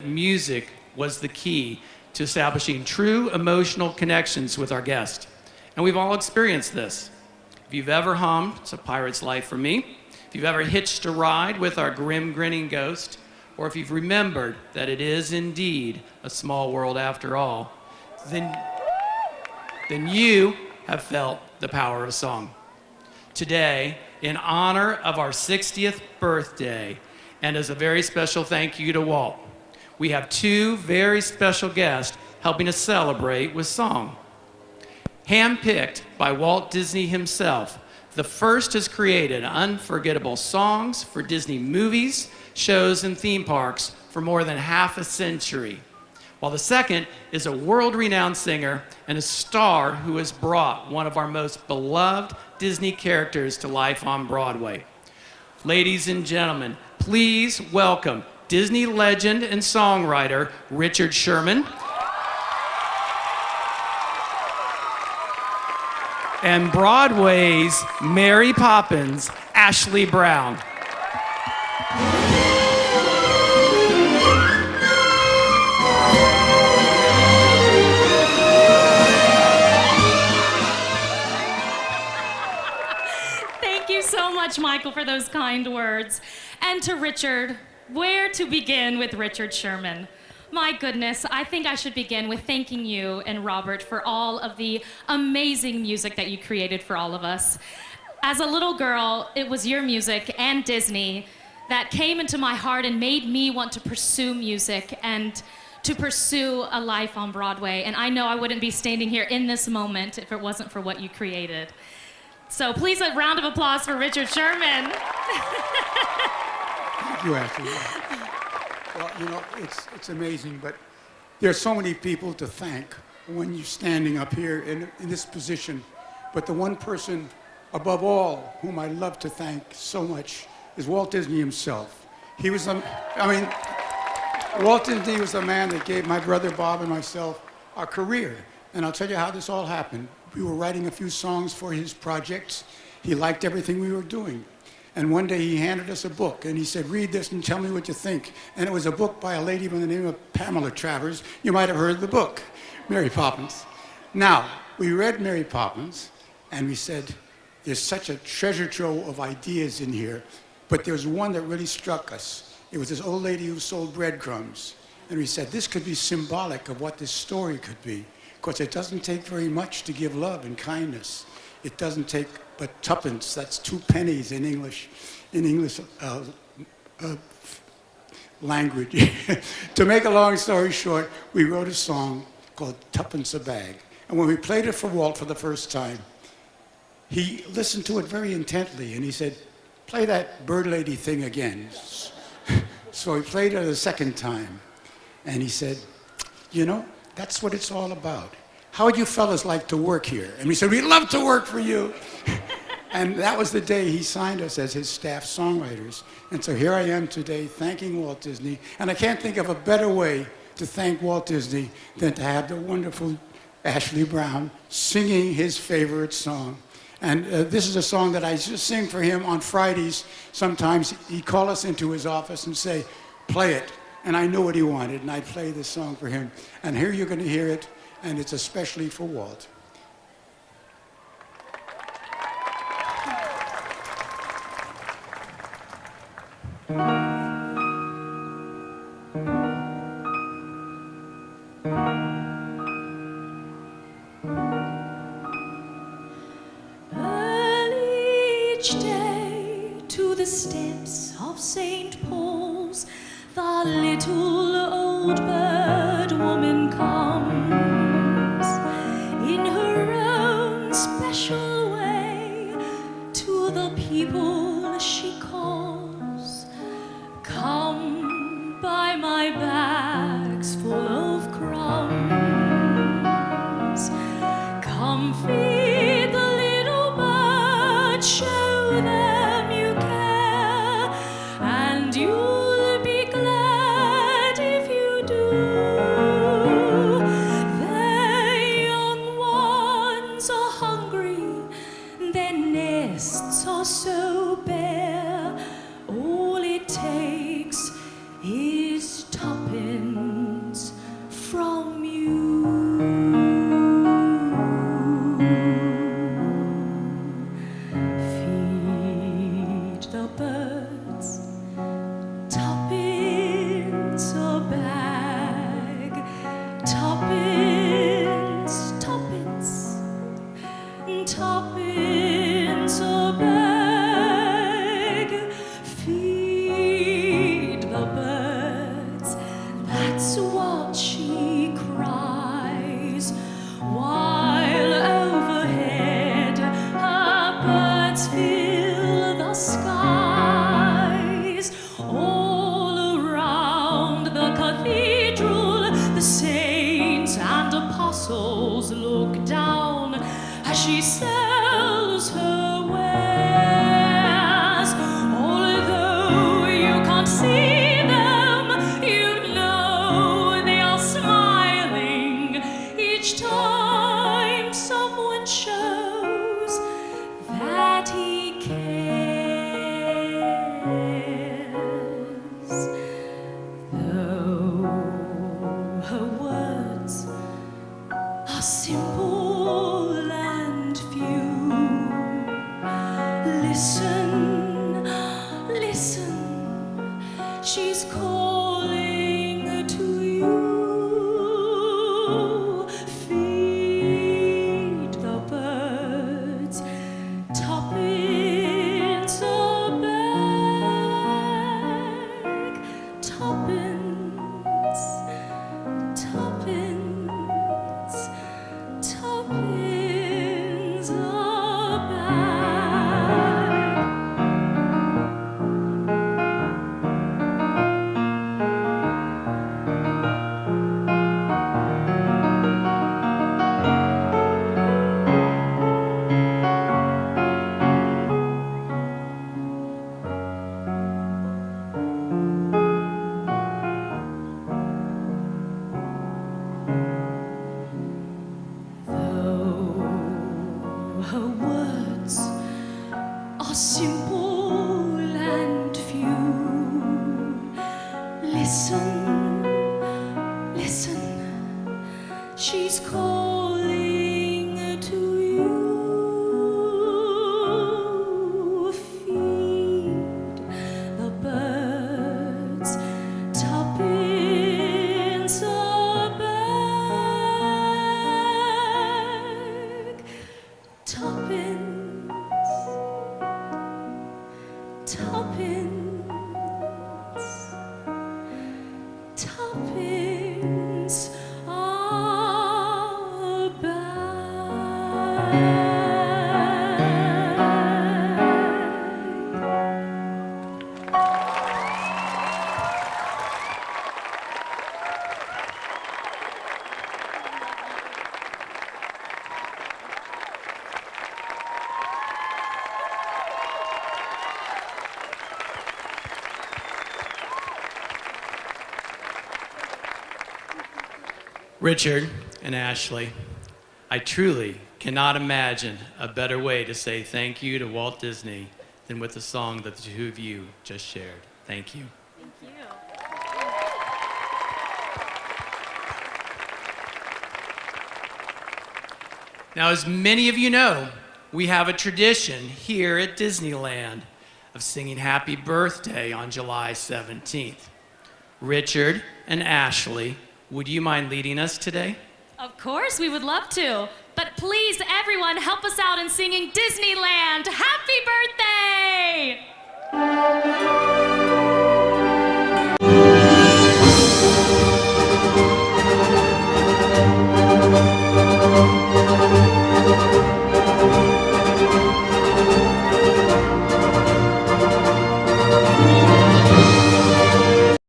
Music was the key to establishing true emotional connections with our guest. And we've all experienced this. If you've ever hummed It's a Pirate's Life for Me, if you've ever hitched a ride with our grim grinning ghost, or if you've remembered that it is indeed a small world after all, then you have felt the power of song. Today, in honor of our 60th birthday, and as a very special thank you to Walt, we have two very special guests helping us celebrate with song. Handpicked by Walt Disney himself, the first has created unforgettable songs for Disney movies, shows, and theme parks for more than half a century, while the second is a world-renowned singer and a star who has brought one of our most beloved Disney characters to life on Broadway. Ladies and gentlemen, please welcome Disney legend and songwriter Richard Sherman and Broadway's Mary Poppins, Ashley Brown. Thank you so much, Michael, for those kind words. And to Richard, where to begin with Richard Sherman? My goodness, I think I should begin with thanking you and Robert for all of the amazing music that you created for all of us. As a little girl, it was your music and Disney that came into my heart and made me want to pursue music and to pursue a life on Broadway. And I know I wouldn't be standing here in this moment if it wasn't for what you created. So please, a round of applause for Richard Sherman. Thank you, Ashley. Well, you know, it's amazing, but there are so many people to thank when you're standing up here in this position. But the one person above all whom I love to thank so much is Walt Disney himself. He was, Walt Disney was the man that gave my brother Bob and myself our career. And I'll tell you how this all happened. We were writing a few songs for his projects. He liked everything we were doing. And one day he handed us a book, and he said, read this and tell me what you think. And it was a book by a lady by the name of Pamela Travers. You might have heard of the book, Mary Poppins. Now, we read Mary Poppins, and we said, there's such a treasure trove of ideas in here, but there's one that really struck us. It was this old lady who sold breadcrumbs. And we said, this could be symbolic of what this story could be, because it doesn't take very much to give love and kindness. It doesn't take but tuppence, that's 2 pennies in English language. To make a long story short, we wrote a song called Tuppence a Bag. And when we played it for Walt for the first time, he listened to it very intently and he said, play that bird lady thing again. So he played it a second time and he said, you know, that's what it's all about. How would you fellas like to work here? And we said, we'd love to work for you. And that was the day he signed us as his staff songwriters. And so here I am today thanking Walt Disney. And I can't think of a better way to thank Walt Disney than to have the wonderful Ashley Brown singing his favorite song. And this is a song that I just sing for him on Fridays. Sometimes he'd call us into his office and say, play it. And I knew what he wanted, and I'd play this song for him. And here you're going to hear it. And it's especially for Walt. Early each day to the steps of St. Paul's, the little old bird woman comes in her own special way to the people she calls. Come buy my bags full of crumbs. Come feed the little birds, show them you care, and you'll be glad if you do. Their young ones are hungry, their nests are so That's what she cries, while overhead her birds fill the skies. All around the cathedral, the saints and apostles look down as she sells her wares. Although you can't see them, you know they are smiling each time someone shows that he cares. Though her words are simple and few, listen, listen, she's calling to you. Feed the birds, tuppence a bag, tuppence, tuppence, tuppence a bag. Though her words are simple and few, listen, listen, she's calling to you. Feed the birds, tuppence a bag, tuppence, tuppence, tuppence a bag. Richard and Ashley, I truly cannot imagine a better way to say thank you to Walt Disney than with the song that the two of you just shared. Thank you. Now, as many of you know, we have a tradition here at Disneyland of singing Happy Birthday on July 17th. Richard and Ashley, would you mind leading us today? Of course, we would love to. But please, everyone, help us out in singing Disneyland.